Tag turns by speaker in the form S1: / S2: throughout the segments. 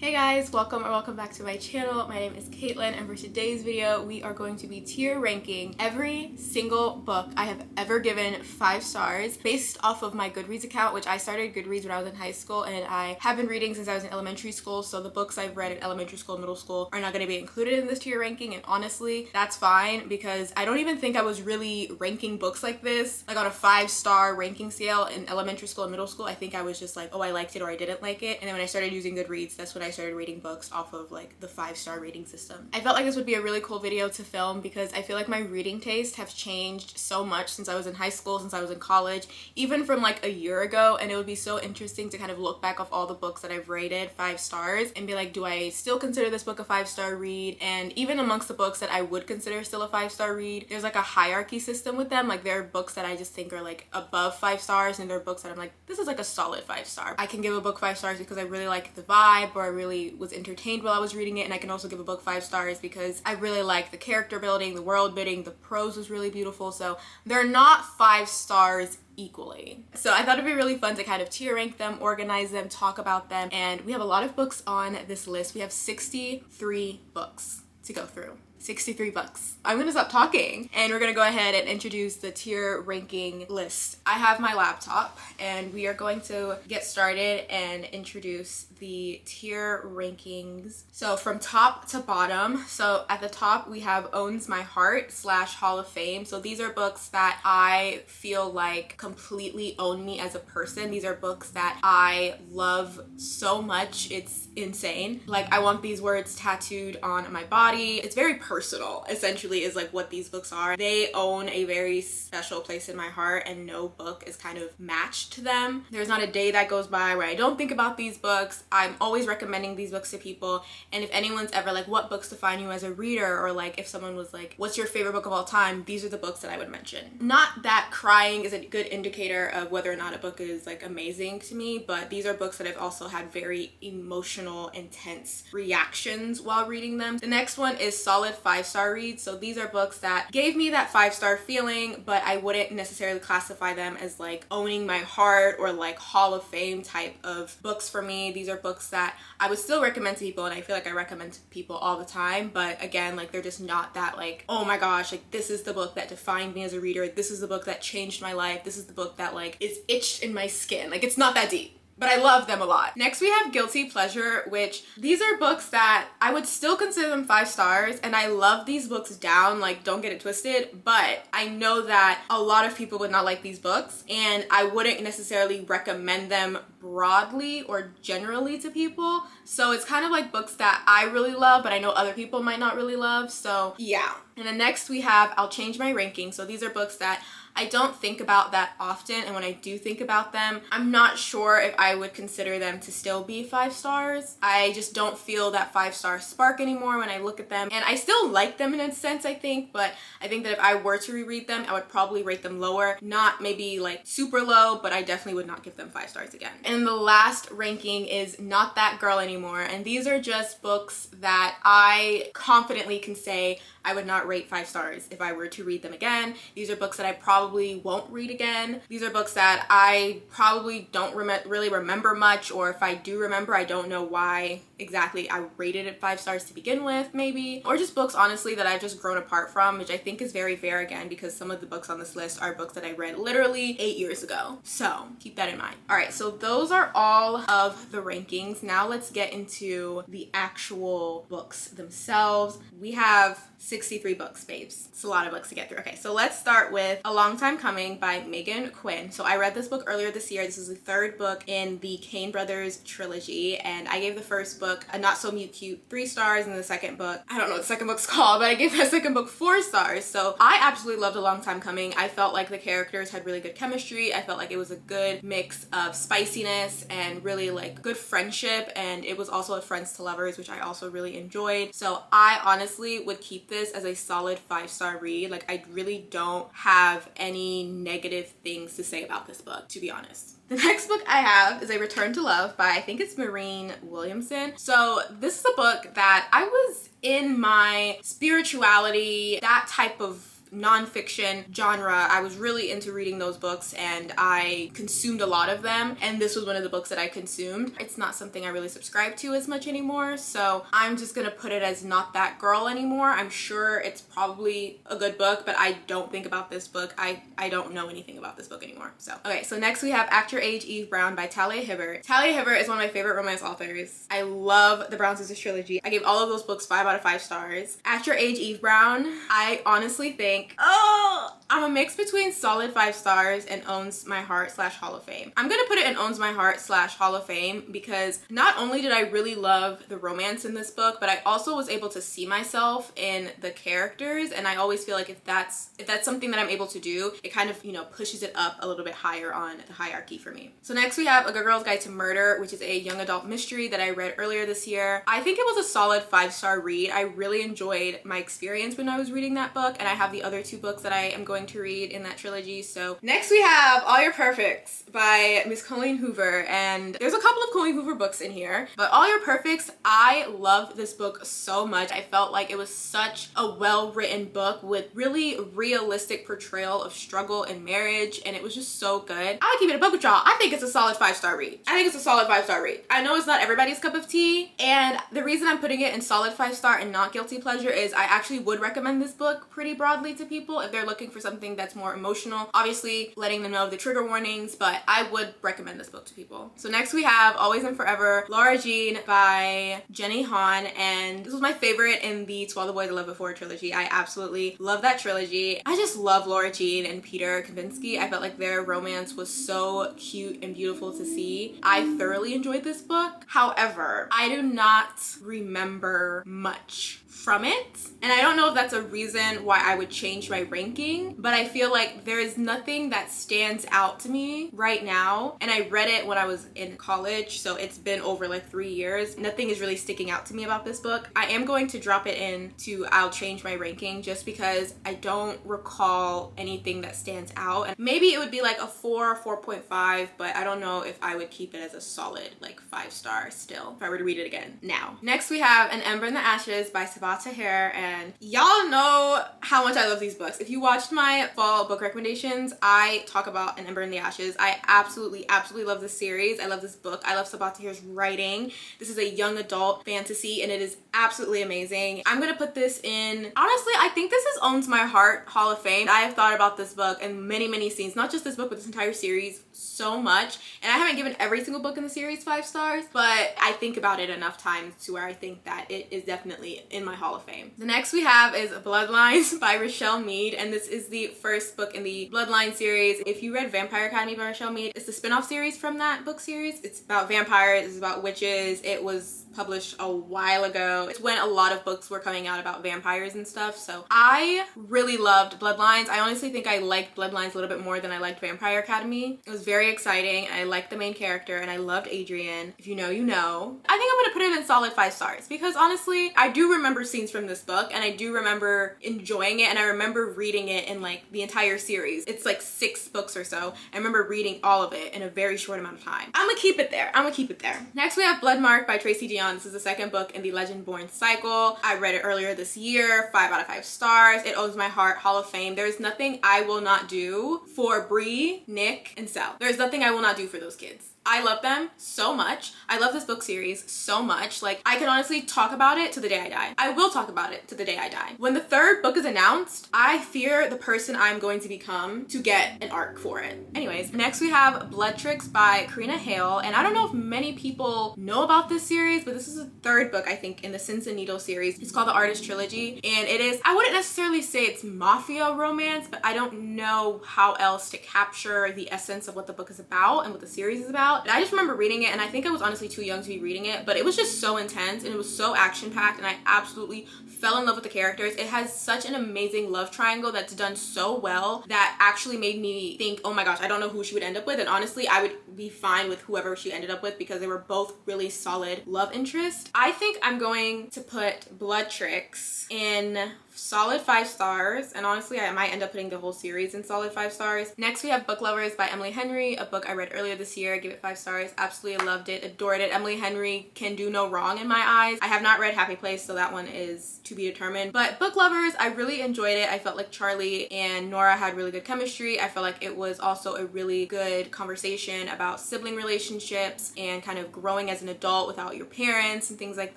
S1: Hey guys, welcome back to my channel. My name is Caitlin, and for today's video we are going to be tier ranking every single book I have ever given 5 stars based off of my Goodreads account, which I started Goodreads when I was in high school, and I have been reading since I was in elementary school, so the books I've read in elementary school and middle school are not going to be included in this tier ranking. And honestly, that's fine because I don't even think I was really ranking books like this, like on a 5-star ranking scale in elementary school and middle school. I think I was just like, oh, I liked it or I didn't like it. And then when I started using Goodreads, that's when I started rating books off of like the 5-star rating system. I felt like this would be a really cool video to film because I feel like my reading taste have changed so much since I was in high school, since I was in college, even from like a year ago, and it would be so interesting to kind of look back off all the books that I've rated 5 stars and be like, do I still consider this book a 5-star read? And even amongst the books that I would consider still a 5-star read, there's like a hierarchy system with them. Like there are books that I just think are like above 5 stars, and there are books that I'm like, this is like a solid 5-star. I can give a book 5 stars because I really like the vibe, or I really was entertained while I was reading it, and I can also give a book 5 stars because I really like the character building, the world building, the prose was really beautiful. So they're not 5 stars equally. So I thought it'd be really fun to kind of tier rank them, organize them, talk about them, and we have a lot of books on this list. We have 63 books to go through. 63 books. I'm gonna stop talking and we're gonna go ahead and introduce the tier ranking list. I have my laptop and we are going to get started and introduce the tier rankings. So from top to bottom, so at the top we have Owns My Heart / Hall of Fame. So these are books that I feel like completely own me as a person. These are books that I love so much, it's insane. Like I want these words tattooed on my body. It's very personal, essentially, is like what these books are. They own a very special place in my heart, and no book is kind of matched to them. There's not a day that goes by where I don't think about these books. I'm always recommending these books to people, and if anyone's ever like, what books define you as a reader, or like if someone was like, what's your favorite book of all time, these are the books that I would mention. Not that crying is a good indicator of whether or not a book is like amazing to me, but these are books that I've also had very emotional, intense reactions while reading them. The next one is solid 5-star reads. So these are books that gave me that 5-star feeling, but I wouldn't necessarily classify them as like owning my heart or like Hall of Fame type of books for me. These are books that I would still recommend to people, and I feel like I recommend to people all the time, but again, like they're just not that like, oh my gosh, like this is the book that defined me as a reader, this is the book that changed my life, this is the book that like is itched in my skin. Like it's not that deep, but I love them a lot. Next we have Guilty Pleasure, which these are books that I would still consider them 5 stars, and I love these books down, like don't get it twisted, but I know that a lot of people would not like these books, and I wouldn't necessarily recommend them broadly or generally to people. So it's kind of like books that I really love, but I know other people might not really love, so yeah. And then next we have I'll Change My Ranking. So these are books that I don't think about that often, and when I do think about them, I'm not sure if I would consider them to still be 5 stars. I just don't feel that 5-star spark anymore when I look at them, and I still like them in a sense, I think, but I think that if I were to reread them, I would probably rate them lower. Not maybe like super low, but I definitely would not give them 5 stars again. And the last ranking is Not That Girl Anymore, and these are just books that I confidently can say I would not rate 5 stars if I were to read them again. These are books that I probably won't read again. These are books that I probably don't really remember much, or if I do remember, I don't know why exactly I rated it 5 stars to begin with, maybe. Or just books, honestly, that I've just grown apart from, which I think is very fair again, because some of the books on this list are books that I read literally 8 years ago. So keep that in mind. All right, so those are all of the rankings. Now let's get into the actual books themselves. We have 63 books, babes. It's a lot of books to get through. Okay, so let's start with A Long Time Coming by Megan Quinn. So I read this book earlier this year. This is the 3rd book in the Kane Brothers trilogy, and I gave the first book a not so cute 3 stars, and the second book, I don't know what the second book's called, but I gave the second book 4 stars. So I absolutely loved A Long Time Coming. I felt like the characters had really good chemistry. I felt like it was a good mix of spiciness and really like good friendship, and it was also a friends to lovers, which I also really enjoyed. So I honestly would keep this as a solid 5-star read. Like I really don't have any negative things to say about this book, to be honest. The next book I have is A Return to Love by, I think it's Maureen Williamson. So this is a book that I was in my spirituality, that type of nonfiction genre. I was really into reading those books and I consumed a lot of them, and this was one of the books that I consumed. It's not something I really subscribe to as much anymore, so I'm just gonna put it as not that girl anymore. I'm sure it's probably a good book, but I don't think about this book. I don't know anything about this book anymore. So okay, so next we have Act Your Age Eve Brown by Talia Hibbert. Talia Hibbert is one of my favorite romance authors. I love the Brown Sisters trilogy. I gave all of those books 5 out of 5 stars. Act Your Age Eve Brown, I honestly think, I'm a mix between solid 5 stars and Owns My Heart / Hall of Fame. I'm gonna put it in Owns My Heart / Hall of Fame because not only did I really love the romance in this book, but I also was able to see myself in the characters, and I always feel like if that's something that I'm able to do, it kind of, you know, pushes it up a little bit higher on the hierarchy for me. So next we have A Good Girl's Guide to Murder, which is a young adult mystery that I read earlier this year. I think it was a solid 5-star read. I really enjoyed my experience when I was reading that book, and I have the other 2 books that I am going to read in that trilogy. So next we have All Your Perfects by Miss Colleen Hoover, and there's a couple of Colleen Hoover books in here, but All Your Perfects, I loved this book so much. I felt like it was such a well-written book with really realistic portrayal of struggle in marriage, and it was just so good. I'll keep it a book with y'all. I think it's a solid 5-star read. I think it's a solid 5-star read. I know it's not everybody's cup of tea, and the reason I'm putting it in solid 5-star and not guilty pleasure is I actually would recommend this book pretty broadly to people if they're looking for something that's more emotional. Obviously, letting them know the trigger warnings, but I would recommend this book to people. So next we have Always and Forever, Laura Jean by Jenny Han, and this was my favorite in the To All the Boys I Loved Before trilogy. I absolutely love that trilogy. I just love Laura Jean and Peter Kavinsky. I felt like their romance was so cute and beautiful to see. I thoroughly enjoyed this book. However, I do not remember much from it, and I don't know if that's a reason why I would change my ranking, but I feel like there is nothing that stands out to me right now, and I read it when I was in college, so it's been over like 3 years. Nothing is really sticking out to me about this book. I am going to drop it in to I'll change my ranking just because I don't recall anything that stands out, and maybe it would be like a 4 or 4.5, but I don't know if I would keep it as a solid like 5-star still if I were to read it again now. Next we have An Ember in the Ashes by Sabah Tahir, and y'all know how much I love these books. If you watched my fall book recommendations, I talk about An Ember in the Ashes. I absolutely love this series. I love this book. I love Sabah Tahir's writing. This is a young adult fantasy and it is absolutely amazing. I'm gonna put this in, honestly, I think this is Owns My Heart Hall of Fame. I have thought about this book in many scenes, not just this book, but this entire series so much, and I haven't given every single book in the series 5 stars, but I think about it enough times to where I think that it is definitely in my Hall of Fame. The next we have is Bloodlines by Rochelle Mead, and this is the first book in the Bloodline series. If you read Vampire Academy by Rochelle Mead, it's the spin-off series from that book series. It's about vampires, it's about witches. It was published a while ago. It's when a lot of books were coming out about vampires and stuff, so I really loved Bloodlines. I honestly think I liked Bloodlines a little bit more than I liked Vampire Academy. It was very exciting. I liked the main character and I loved Adrian. If you know, you know. I think I'm gonna put it in solid 5 stars because honestly, I do remember scenes from this book and I do remember enjoying it, and I remember reading it in like the entire series. It's like 6 books or so. I remember reading all of it in a very short amount of time. I'm gonna keep it there. I'm gonna keep it there. Next we have Bloodmark by Tracy Dion. This is the second book in the Legend-Born cycle. I read it earlier this year, 5 out of 5 stars. It owns my heart, Hall of Fame. There's nothing I will not do for Bree, Nick, and Sel. There's nothing I will not do for those kids. I love them so much. I love this book series so much. Like, I can honestly talk about it to the day I die. I will talk about it to the day I die. When the 3rd book is announced, I fear the person I'm going to become to get an arc for it. Anyways, next we have Blood Tricks by Karina Hale, and I don't know if many people know about this series, but this is the 3rd book, I think, in the Sins and Needle series. It's called the Artist Trilogy, and it is, I wouldn't necessarily say it's mafia romance, but I don't know how else to capture the essence of what the book is about and what the series is about. And I just remember reading it, and I think I was honestly too young to be reading it, but it was just so intense and it was so action-packed, and I absolutely fell in love with the characters. It has such an amazing love triangle that's done so well that actually made me think, oh my gosh, I don't know who she would end up with, and honestly I would be fine with whoever she ended up with because they were both really solid love interests. I think I'm going to put Blood Tricks in solid 5 stars, and honestly I might end up putting the whole series in solid 5 stars. Next we have Book Lovers by Emily Henry, a book I read earlier this year. I give it 5 stars. Absolutely loved it, adored it. Emily Henry can do no wrong in my eyes. I have not read Happy Place, so that one is to be determined, but Book Lovers, I really enjoyed it. I felt like Charlie and Nora had really good chemistry. I felt like it was also a really good conversation about sibling relationships and kind of growing as an adult without your parents and things like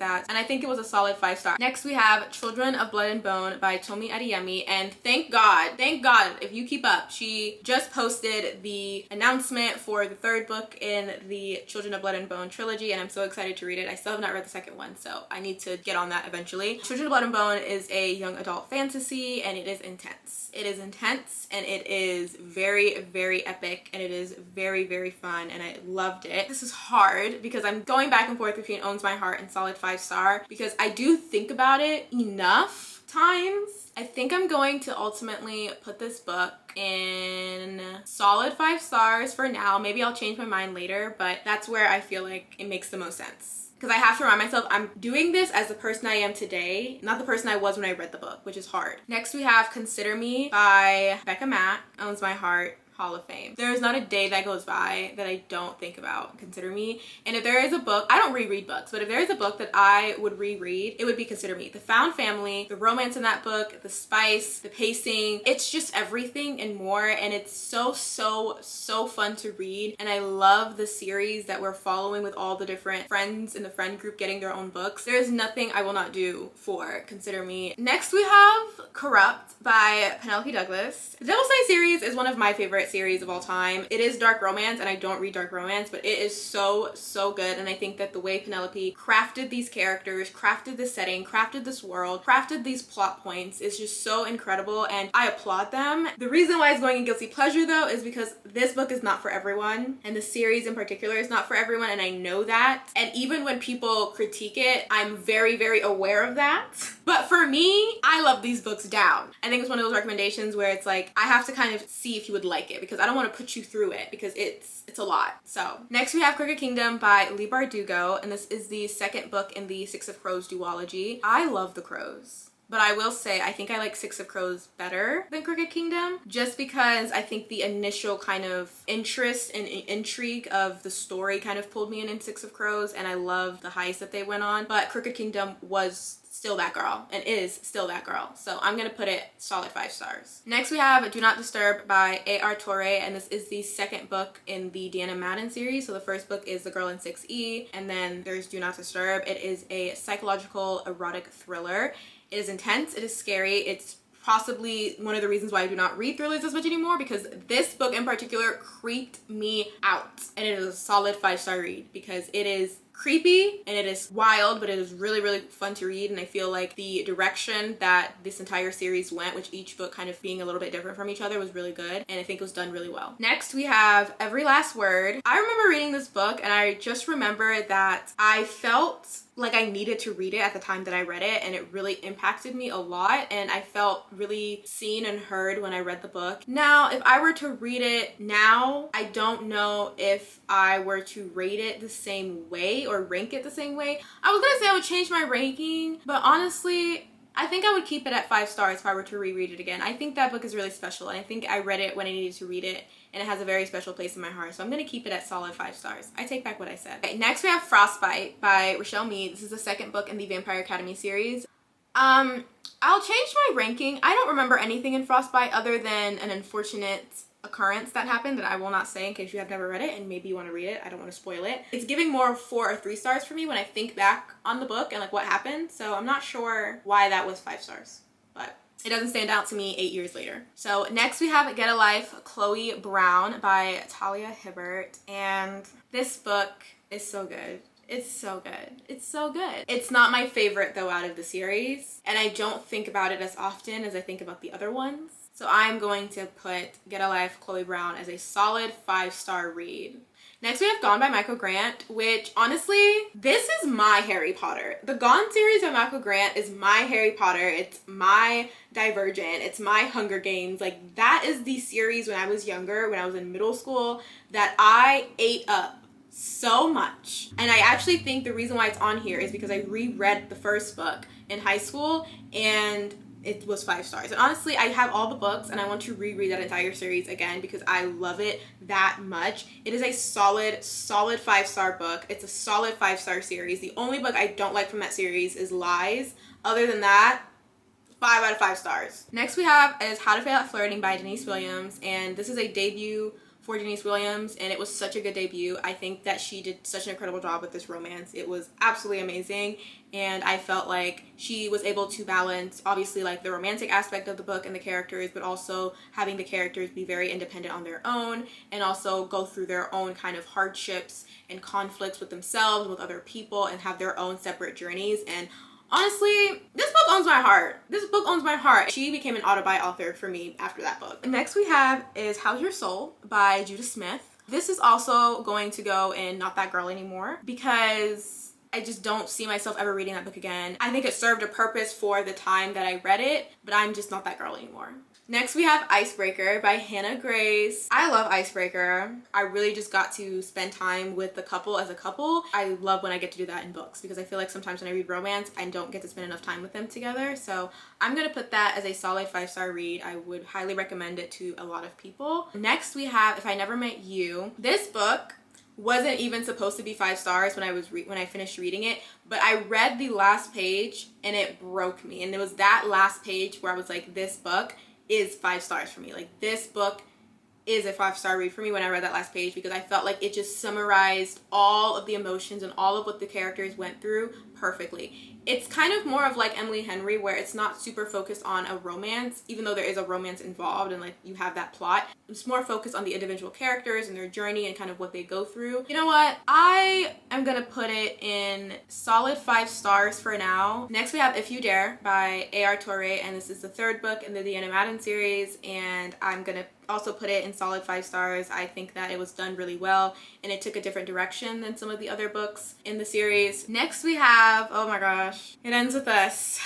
S1: that, and I think it was a solid 5 star. Next we have Children of Blood and Bone by Tomi Adeyemi, and thank God if you keep up, she just posted the announcement for the 3rd book in the Children of Blood and Bone trilogy, and I'm so excited to read it. I still have not read the 2nd one, so I need to get on that eventually. Children of Blood and Bone is a young adult fantasy, and it is intense. It is intense, and it is very, very epic, and it is very, very fun, and I loved it. This is hard because I'm going back and forth between Owns My Heart and solid 5 star because I do think about it enough times. I think I'm going to ultimately put this book in solid 5 stars for now. Maybe I'll change my mind later, but that's where I feel like it makes the most sense. Because I have to remind myself I'm doing this as the person I am today, not the person I was when I read the book, which is hard. Next we have Consider Me by Becca Mack, Owns My Heart, Hall of Fame. There is not a day that goes by that I don't think about Consider Me. And if there is a book, I don't reread books, but if there is a book that I would reread, it would be Consider Me. The found family, the romance in that book, the spice, the pacing, it's just everything and more, and it's so fun to read. And I love the series that we're following with all the different friends in the friend group getting their own books. There is nothing I will not do for Consider Me. Next we have Corrupt by Penelope Douglas. The Devil's Night series is one of my favorite series of all time. It is dark romance, and I don't read dark romance, but it is so good, and I think that the way Penelope crafted these characters, crafted this setting, crafted this world, crafted these plot points is just so incredible, and I applaud them. The reason why it's going in guilty pleasure though is because this book is not for everyone, and the series in particular is not for everyone, and I know that, and even when people critique it, I'm very aware of that. But for me, I love these books down. I think it's one of those recommendations where it's like I have to kind of see if you would like it, because I don't want to put you through it because it's a lot. So next we have Crooked Kingdom by Leigh Bardugo, and this is the 2nd book in the Six of Crows duology. I love the Crows, but I will say I think I like Six of Crows better than Crooked Kingdom, just because I think the initial kind of interest and intrigue of the story kind of pulled me in Six of Crows, and I love the heist that they went on, but Crooked Kingdom was still that girl and is still that girl, so I'm gonna put it solid 5 stars. Next we have Do Not Disturb by A.R. Torre, and this is the 2nd book in the Deanna Madden series. So the 1st book is The Girl in 6E, and then there's Do Not Disturb. It is a psychological erotic thriller. It is intense, it is scary, it's possibly one of the reasons why I do not read thrillers as much anymore, because this book in particular creeped me out, and it is a solid 5 star read because it is creepy and it is wild, but it is really fun to read, and I feel like the direction that this entire series went, which each book kind of being a little bit different from each other, was really good, and I think it was done really well. Next we have Every Last Word. I remember reading this book, and I just remember that I felt like I needed to read it at the time that I read it, and it really impacted me a lot, and I felt really seen and heard when I read the book. Now, if I were to read it now, I don't know if I were to rate it the same way or rank it the same way. I was gonna say I would change my ranking, but honestly, I think I would keep it at 5 stars if I were to reread it again. I think that book is really special, and I think I read it when I needed to read it, and it has a very special place in my heart, so I'm gonna keep it at solid 5 stars. I take back what I said. Okay, next we have Frostbite by Rochelle Mead. This is the 2nd book in the Vampire Academy series. I'll change my ranking. I don't remember anything in Frostbite other than an unfortunate occurrence that happened that I will not say in case you have never read it and maybe you want to read it. I don't want to spoil it. It's giving more 4 or 3 stars for me when I think back on the book and like what happened, so I'm not sure why that was 5 stars, but it doesn't stand out to me 8 years later. So next we have Get a Life, Chloe Brown by Talia Hibbert, and this book is so good. It's so good. It's so good. It's not my favorite though out of the series, and I don't think about it as often as I think about the other ones. So I'm going to put Get a Life, Chloe Brown as a solid 5 star read. Next we have Gone by Michael Grant, which honestly, this is my Harry Potter. The Gone series by Michael Grant is my Harry Potter. It's my Divergent. It's my Hunger Games. Like, that is the series when I was younger, when I was in middle school, that I ate up so much. And I actually think the reason why it's on here is because I reread the first book in high school and it was 5 stars. And honestly, I have all the books and I want to reread that entire series again because I love it that much. It is a solid 5-star book. It's a solid 5-star series. The only book I don't like from that series is Lies. Other than that, 5 out of 5 stars. Next we have is How to Fail at Flirting by Denise Williams, and this is a debut for Denise Williams, and it was such a good debut. I think that she did such an incredible job with this romance. It was absolutely amazing, and I felt like she was able to balance, obviously, like the romantic aspect of the book and the characters, but also having the characters be very independent on their own and also go through their own kind of hardships and conflicts with themselves, with other people, and have their own separate journeys. And honestly, this book owns my heart. This book owns my heart. She became an autobi author for me after that book. Next we have is How's Your Soul by Judah Smith. This is also going to go in Not That Girl Anymore because I just don't see myself ever reading that book again. I think it served a purpose for the time that I read it, but I'm just not that girl anymore. Next we have Icebreaker by Hannah Grace. I love Icebreaker. I really just got to spend time with the couple as a couple. I love when I get to do that in books because I feel like sometimes when I read romance, I don't get to spend enough time with them together. So I'm gonna put that as a solid 5-star read. I would highly recommend it to a lot of people. Next we have If I Never Met You. This book wasn't even supposed to be 5 stars when I finished reading it, but I read the last page and it broke me. And it was that last page where I was like, this book is 5 stars for me. Like, this book is a 5-star read for me when I read that last page because I felt like it just summarized all of the emotions and all of what the characters went through perfectly. It's kind of more of like Emily Henry, where it's not super focused on a romance, even though there is a romance involved and like you have that plot. It's more focused on the individual characters and their journey and kind of what they go through. You know what? I am gonna put it in solid 5 stars for now. Next we have If You Dare by A.R. Torre, and this is the 3rd book in the Deanna Madden series, and I'm gonna also put it in solid 5 stars. I think that it was done really well and it took a different direction than some of the other books in the series. Next we have, oh my gosh, It Ends With Us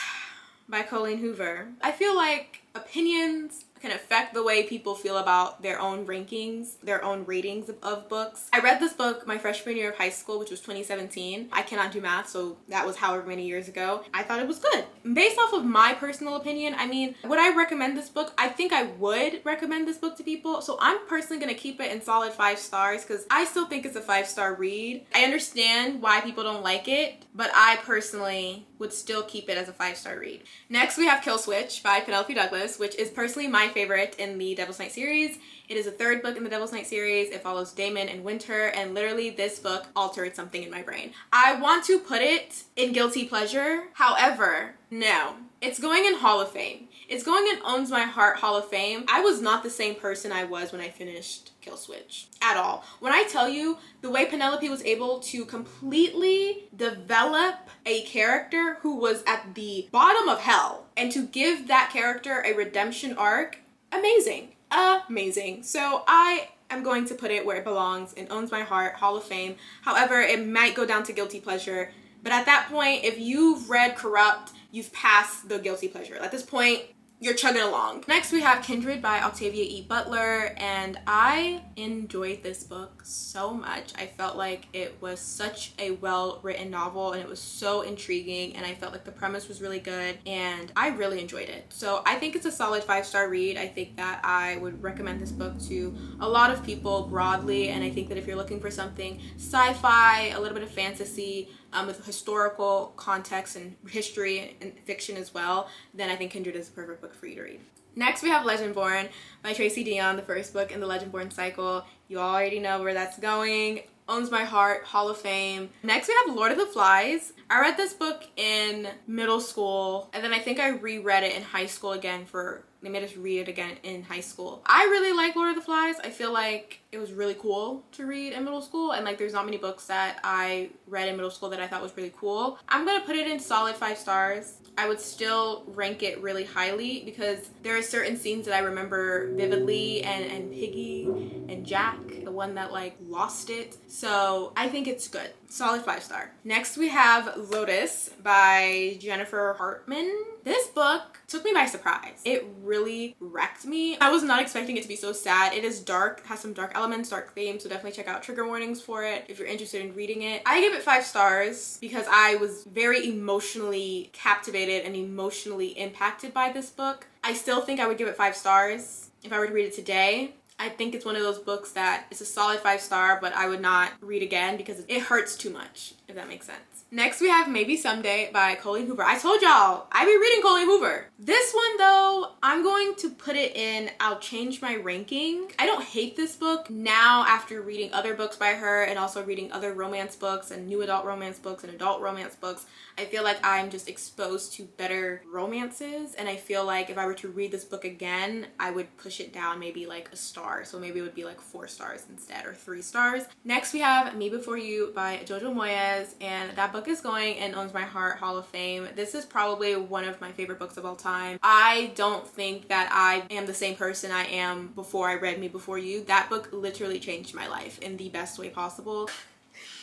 S1: by Colleen Hoover. I feel like opinions can affect the way people feel about their own rankings, their own ratings of books. I read this book my freshman year of high school, which was 2017. I cannot do math, so that was however many years ago. I thought it was good. Based off of my personal opinion, I mean, would I recommend this book? I think I would recommend this book to people, so I'm personally gonna keep it in solid 5 stars because I still think it's a 5-star read. I understand why people don't like it, but I personally would still keep it as a 5-star read. Next we have Kill Switch by Penelope Douglas, which is personally my favorite in the Devil's Night series. It is the 3rd book in the Devil's Night series. It follows Damon and Winter, and literally this book altered something in my brain. I want to put it in Guilty Pleasure. However, no. It's going in Hall of Fame. It's going in Owns My Heart Hall of Fame. I was not the same person I was when I finished Kill Switch at all. When I tell you the way Penelope was able to completely develop a character who was at the bottom of hell and to give that character a redemption arc, amazing. Amazing. So I am going to put it where it belongs in Owns My Heart Hall of Fame. However, it might go down to Guilty Pleasure. But at that point, if you've read Corrupt, you've passed the Guilty Pleasure. At this point, you're chugging along. Next we have Kindred by Octavia E. Butler, and I enjoyed this book so much. I felt like it was such a well-written novel and it was so intriguing, and I felt like the premise was really good and I really enjoyed it. So I think it's a solid 5-star read. I think that I would recommend this book to a lot of people broadly, and I think that if you're looking for something sci-fi, a little bit of fantasy, with historical context and history and fiction as well, then I think Kindred is the perfect book for you to read. Next we have Legendborn by Tracy Deonn, the 1st book in the Legendborn cycle. You already know where that's going. Owns My Heart Hall of Fame. Next we have Lord of the Flies. I read this book in middle school, and then I think I reread it in high school again they made us read it again in high school. I really like Lord of the Flies. I feel like it was really cool to read in middle school, and like there's not many books that I read in middle school that I thought was really cool. I'm gonna put it in solid 5 stars. I would still rank it really highly because there are certain scenes that I remember vividly, and Piggy and Jack, the one that like lost it. So I think it's good. Solid 5-star. Next we have Lotus by Jennifer Hartman. This book took me by surprise. It really wrecked me. I was not expecting it to be so sad. It is dark, has some dark elements, dark themes, so definitely check out trigger warnings for it if you're interested in reading it. I give it 5 stars because I was very emotionally captivated and emotionally impacted by this book. I still think I would give it 5 stars if I were to read it today. I think it's one of those books that it's a solid 5-star, but I would not read again because it hurts too much, if that makes sense. Next we have Maybe Someday by Colleen Hoover. I told y'all, I be reading Colleen Hoover. This one though, I'm going to put it in, I'll change my ranking. I don't hate this book now after reading other books by her and also reading other romance books and new adult romance books and adult romance books. I feel like I'm just exposed to better romances, and I feel like if I were to read this book again, I would push it down maybe like a star. So maybe it would be like 4 stars instead, or 3 stars. Next we have Me Before You by Jojo Moyes, and that book is going in Owns My Heart Hall of Fame. This is probably one of my favorite books of all time. I don't think that I am the same person I am before I read Me Before You. That book literally changed my life in the best way possible.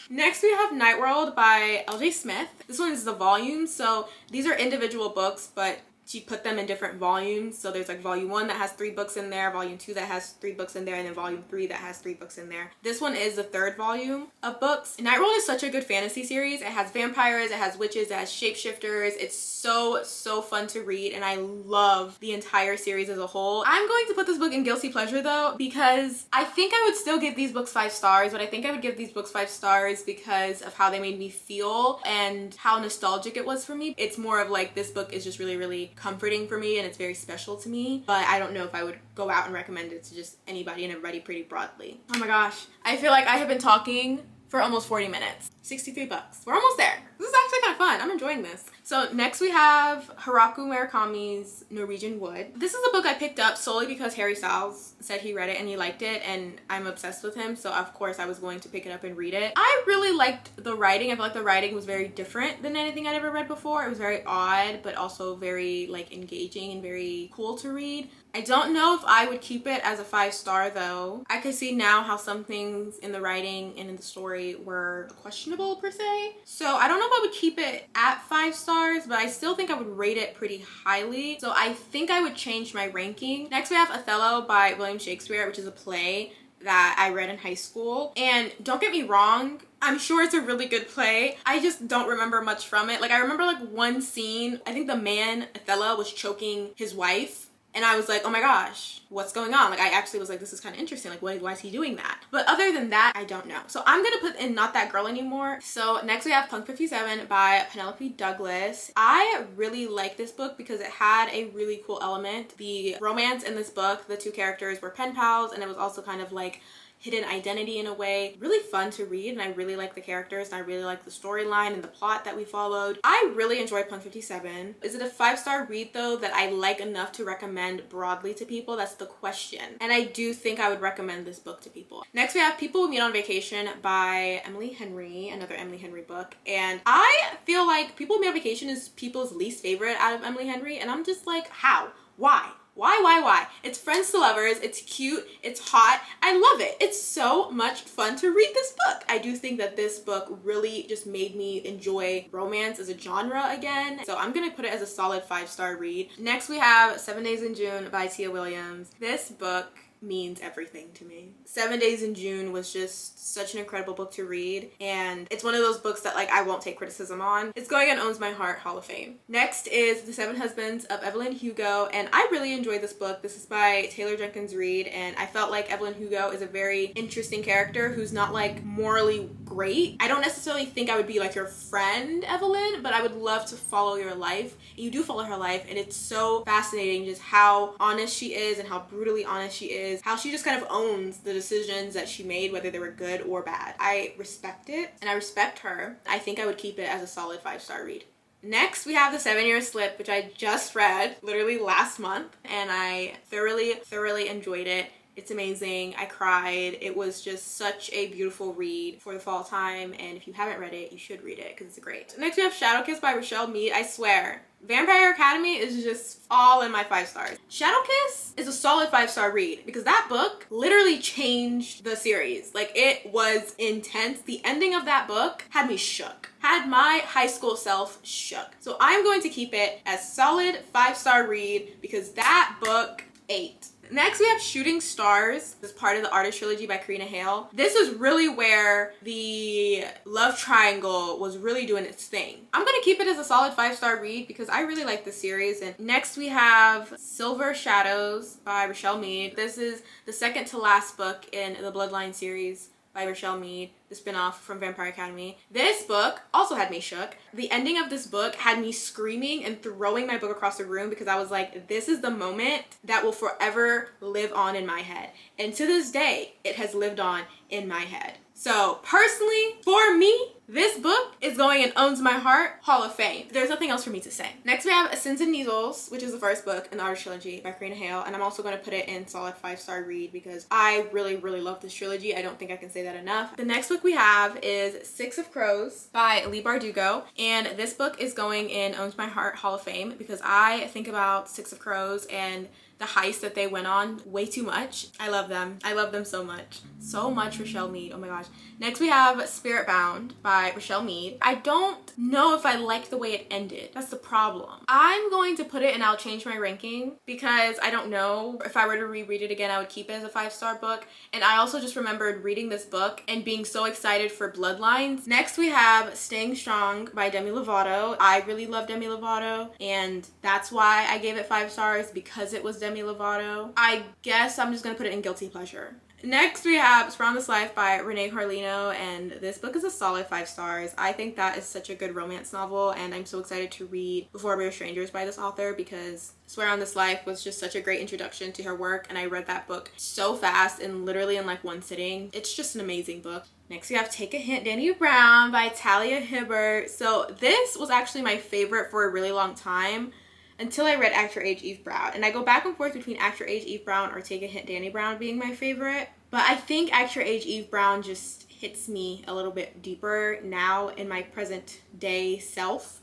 S1: Next we have Night World by LJ Smith. This one is the volume, so these are individual books, but she put them in different volumes. So there's like volume 1 that has 3 books in there, volume 2 that has 3 books in there, and then volume 3 that has 3 books in there. This one is the 3rd volume of books. Night World is such a good fantasy series. It has vampires, it has witches, it has shapeshifters. It's so fun to read, and I love the entire series as a whole. I'm going to put this book in guilty pleasure though, because I think I would still give these books 5 stars, but I think I would give these books 5 stars because of how they made me feel and how nostalgic it was for me. It's more of like, this book is just really comforting for me and it's very special to me, but I don't know if I would go out and recommend it to just anybody and everybody pretty broadly. Oh my gosh, I feel like I have been talking for almost 40 minutes. 63 bucks. We're almost there. This is actually kind of fun. I'm enjoying this. So next we have Haruki Murakami's Norwegian Wood. This is a book I picked up solely because Harry Styles said he read it and he liked it, and I'm obsessed with him, so of course I was going to pick it up and read it. I really liked the writing. I feel like the writing was very different than anything I'd ever read before. It was very odd, but also very like engaging and very cool to read. I don't know if I would keep it as a 5-star though. I could see now how some things in the writing and in the story were questionable per se. So I don't know if I would keep it at 5 stars, but I still think I would rate it pretty highly. So I think I would change my ranking. Next we have Othello by William Shakespeare, which is a play that I read in high school. And don't get me wrong, I'm sure it's a really good play. I just don't remember much from it. Like I remember like one scene, I think the man, Othello, was choking his wife. And I was like, oh my gosh, what's going on? Like I actually was like, this is kind of interesting. Like why is he doing that? But other than that, I don't know. So I'm gonna put in Not That Girl Anymore. So next we have Punk 57 by Penelope Douglas. I really like this book because it had a really cool element. The romance in this book, the 2 characters were pen pals, and it was also kind of like hidden identity in a way. Really fun to read, and I really like the characters, and I really like the storyline and the plot that we followed. I really enjoyed Punk 57. Is it a 5-star read though that I like enough to recommend broadly to people? That's the question. And I do think I would recommend this book to people. Next we have People We Meet on Vacation by Emily Henry, another Emily Henry book. And I feel like People We Meet on Vacation is people's least favorite out of Emily Henry, and I'm just like, how? Why? Why? It's friends to lovers, it's cute, it's hot, I love it. It's so much fun to read this book. I do think that this book really just made me enjoy romance as a genre again. So I'm gonna put it as a solid 5-star read. Next we have 7 Days in June by Tia Williams. This book means everything to me. 7 Days in June was just such an incredible book to read, and it's one of those books that like I won't take criticism on. It's going in Owns My Heart Hall of Fame. Next is The 7 Husbands of Evelyn Hugo, and I really enjoyed this book. This is by Taylor Jenkins Reid, and I felt like Evelyn Hugo is a very interesting character who's not like morally great. I don't necessarily think I would be like your friend, Evelyn, but I would love to follow your life. And you do follow her life, and it's so fascinating just how honest she is and how brutally honest she is, how she just kind of owns the decisions that she made, whether they were good or bad. I respect it, and I respect her. I think I would keep it as a solid 5-star read. Next, we have The 7-Year Slip, which I just read literally last month, and I thoroughly enjoyed it. It's amazing. I cried. It was just such a beautiful read for the fall time, and if you haven't read it, you should read it because it's great. Next, we have Shadow Kiss by Rochelle Mead. I swear, Vampire Academy is just all in my 5 stars. Shadow Kiss is a solid 5-star read because that book literally changed the series. Like, it was intense. The ending of that book had me shook. Had my high school self shook. So I'm going to keep it as solid 5-star read because that book ate. Next, we have Shooting Stars. This is part of the Artist Trilogy by Karina Hale. This is really where the love triangle was really doing its thing. I'm gonna keep it as a solid 5-star read because I really like this series. And next we have Silver Shadows by Rochelle Mead. This is the second to last book in the Bloodline series by Rochelle Mead, the spin-off from Vampire Academy. This book also had me shook. The ending of this book had me screaming and throwing my book across the room because I was like, this is the moment that will forever live on in my head. And to this day, it has lived on in my head. So personally, for me, this book is going in Owns My Heart Hall of Fame. There's nothing else for me to say. Next we have Sins and Needles, which is the first book in the Artist Trilogy by Karina Hale, and I'm also going to put it in solid 5-star read because I really, really love this trilogy. I don't think I can say that enough. The next book we have is Six of Crows by Leigh Bardugo, and this book is going in Owns My Heart Hall of Fame because I think about Six of Crows and the heist that they went on way too much. I love them. I love them so much. So much Rochelle Mead. Oh my gosh. Next we have Spirit Bound by Rochelle Mead. I don't know if I like the way it ended. That's the problem. I'm going to put it and I'll change my ranking because I don't know if I were to reread it again, I would keep it as a 5-star book. And I also just remembered reading this book and being so excited for Bloodlines. Next we have Staying Strong by Demi Lovato. I really love Demi Lovato and that's why I gave it 5 stars because it was Demi Lovato. I guess I'm just gonna put it in guilty pleasure. Next we have Surround This Life by Renee Carlino, and this book is a solid 5 stars. I think that is such a good romance novel and I'm so excited to read Before We Were Strangers by this author because Surround This Life was just such a great introduction to her work and I read that book so fast and literally in like one sitting. It's just an amazing book. Next we have Take a Hint, Danny Brown by Talia Hibbert. So this was actually my favorite for a really long time until I read Act Your Age, Eve Brown. And I go back and forth between Act Your Age, Eve Brown or Take a Hint, Danny Brown being my favorite. But I think Act Your Age, Eve Brown just hits me a little bit deeper now in my present day self.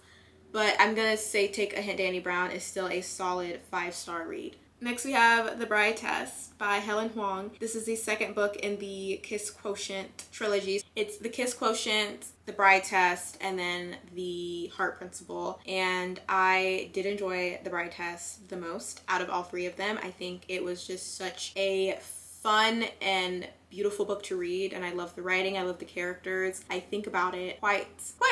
S1: But I'm gonna say Take a Hint, Danny Brown is still a solid 5-star read. Next we have The Bride Test by Helen Huang. This is the second book in the Kiss Quotient trilogy. It's the Kiss Quotient, The Bride Test, and then the Heart Principle. And I did enjoy The Bride Test the most out of all 3 of them. I think it was just such a fun and beautiful book to read, and I love the writing, I love the characters. I think about it quite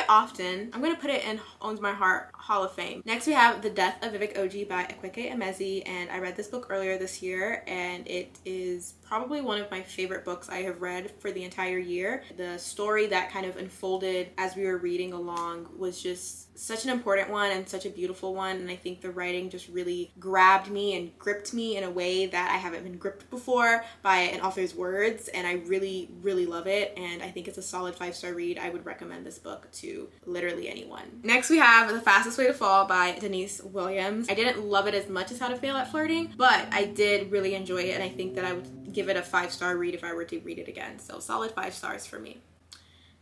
S1: often. I'm gonna put it in Owns My Heart Hall of Fame. Next we have The Death of Vivek Oji by Akwaeke Emezi, and I read this book earlier this year and it is probably one of my favorite books I have read for the entire year. The story that kind of unfolded as we were reading along was just such an important one and such a beautiful one, and I think the writing just really grabbed me and gripped me in a way that I haven't been gripped before by an author's words, and I really, really love it, and I think it's a solid 5-star read. I would recommend this book to literally anyone. Next we have The Fastest Way to Fall by Denise Williams. I didn't love it as much as How to Fail at Flirting, but I did really enjoy it, and I think that I would give it a 5-star read if I were to read it again, so solid 5 stars for me.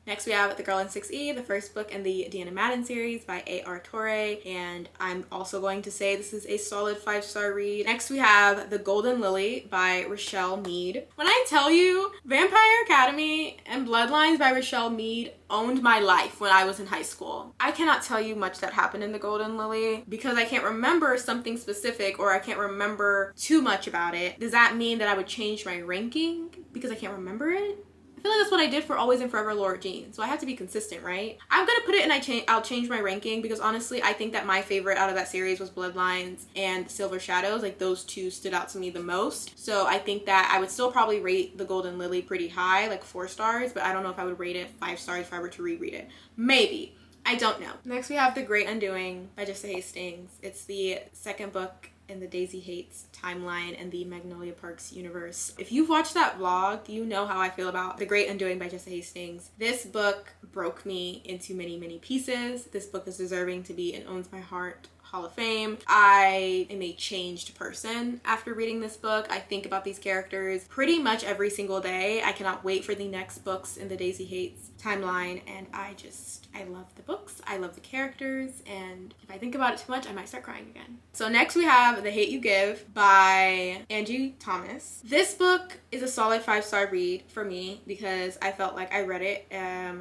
S1: Next we have The Girl in 6E, the first book in the Deanna Madden series by A.R. Torre, and I'm also going to say this is a solid 5-star read. Next we have The Golden Lily by Rochelle Mead. When I tell you, Vampire Academy and Bloodlines by Rochelle Mead owned my life when I was in high school. I cannot tell you much that happened in The Golden Lily because I can't remember something specific or I can't remember too much about it. Does that mean that I would change my ranking because I can't remember it? I feel like that's what I did for Always and Forever Laura Jean, so I have to be consistent, right? I'm gonna put it and I'll change my ranking because honestly, I think that my favorite out of that series was Bloodlines and Silver Shadows. Like, those two stood out to me the most. So I think that I would still probably rate The Golden Lily pretty high, like 4 stars, but I don't know if I would rate it 5 stars if I were to reread it. Maybe. I don't know. Next we have The Great Undoing by Jessa Hastings. It's the second book in the Daisy Hates timeline and the Magnolia Parks universe. If you've watched that vlog, you know how I feel about The Great Undoing by Jessa Hastings. This book broke me into many, many pieces. This book is deserving to be in Owns My Heart Hall of Fame. I am a changed person after reading this book. I think about these characters pretty much every single day. I cannot wait for the next books in the Daisy Hates timeline, and I love the books, I love the characters, and if I think about it too much, I might start crying again. So next we have The Hate U Give by Angie Thomas. This book is a solid 5-star read for me because I felt like I read it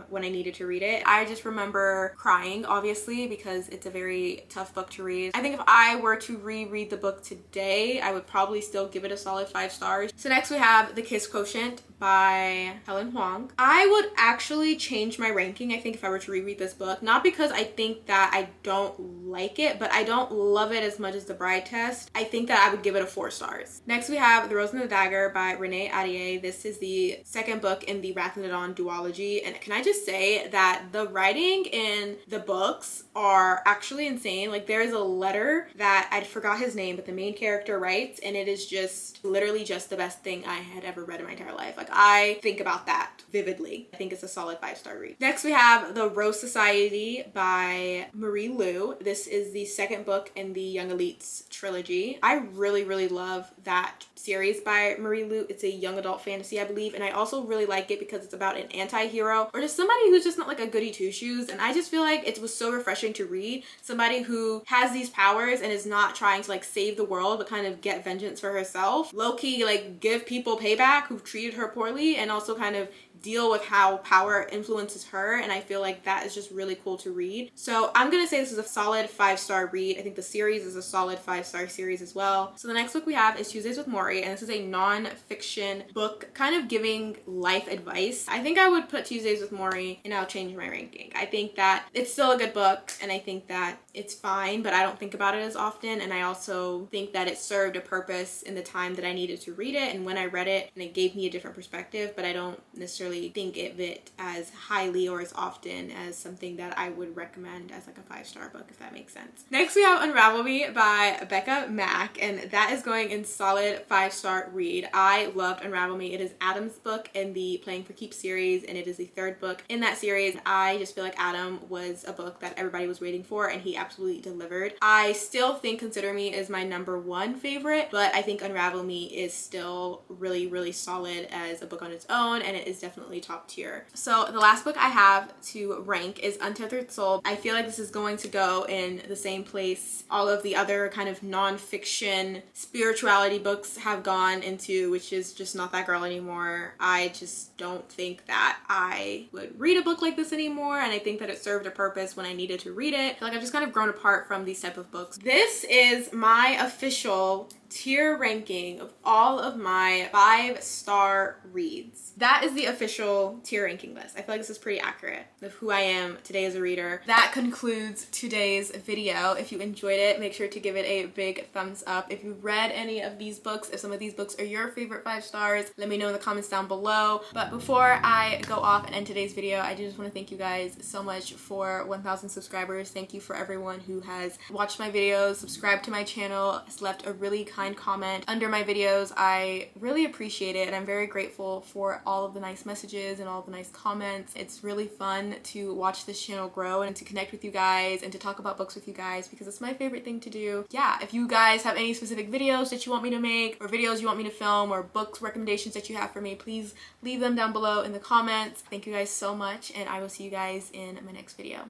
S1: when I needed to read it. I just remember crying, obviously, because it's a very tough book to read. I think if I were to reread the book today, I would probably still give it a solid 5 stars. So next we have The Kiss Quotient by Helen Huang. I would actually change my ranking, I think, if I were to reread this book. Not because I think that I don't like it, but I don't love it as much as The Bride Test. I think that I would give it a 4 stars. Next we have The Rose and the Dagger by Renee Adier. This is the second book in the Wrath and the Dawn duology, and can I just say that the writing in the books are actually insane. Like, there is a letter that I forgot his name, but the main character writes, and it is just literally just the best thing I had ever read in my entire life. Like, I think about that vividly. I think it's a solid 5-star read. Next we have The Rose Society by Marie Lu. This is the second book in the Young Elites trilogy. I really love that series by Marie Lu. It's a young adult fantasy, I believe, and I also really like it because it's about an anti-hero or just somebody who's just not like a goody two-shoes, and I just feel like it was so refreshing to read somebody who has these powers and is not trying to like save the world but kind of get vengeance for herself, low-key like give people payback who've treated her poorly, and also kind of deal with how power influences her, and I feel like that is just really cool to read. So I'm gonna say this is a solid 5-star read. I think the series is a solid 5-star series as well. So the next book we have is Tuesdays with Morrie, and this is a non-fiction book kind of giving life advice. I think I would put Tuesdays with Morrie, and I'll change my ranking. I think that it's still a good book, and I think that it's fine, but I don't think about it as often, and I also think that it served a purpose in the time that I needed to read it and when I read it, and it gave me a different perspective, but I don't necessarily think of it as highly or as often as something that I would recommend as like a 5-star book, if that makes sense. Next we have Unravel Me by Becca Mack, and that is going in solid 5-star read. I loved Unravel Me. It is Adam's book in the Playing for Keeps series, and it is the third book in that series. I just feel like Adam was a book that everybody was waiting for, and he absolutely delivered. I still think Consider Me is my #1 favorite, but I think Unravel Me is still really solid as a book on its own, and it is definitely top tier. So the last book I have to rank is Untethered Soul. I feel like this is going to go in the same place all of the other kind of non-fiction spirituality books have gone into, which is just Not That Girl Anymore. I just don't think that I would read a book like this anymore, and I think that it served a purpose when I needed to read it. I feel like I've just kind of grown apart from these type of books. This is my official tier ranking of all of my 5-star reads. That is the official tier ranking list. I feel like this is pretty accurate of who I am today as a reader. That concludes today's video. If you enjoyed it, make sure to give it a big thumbs up. If you read any of these books, if some of these books are your favorite 5 stars, let me know in the comments down below. But before I go off and end today's video, I just want to thank you guys so much for 1,000 subscribers. Thank you for everyone who has watched my videos, subscribed to my channel, has left a really kind comment under my videos. I really appreciate it, and I'm very grateful for all of the nice messages and all of the nice comments. It's really fun to watch this channel grow and to connect with you guys and to talk about books with you guys, because it's my favorite thing to do. Yeah, if you guys have any specific videos that you want me to make, or videos you want me to film, or books recommendations that you have for me, please leave them down below in the comments. Thank you guys so much, and I will see you guys in my next video.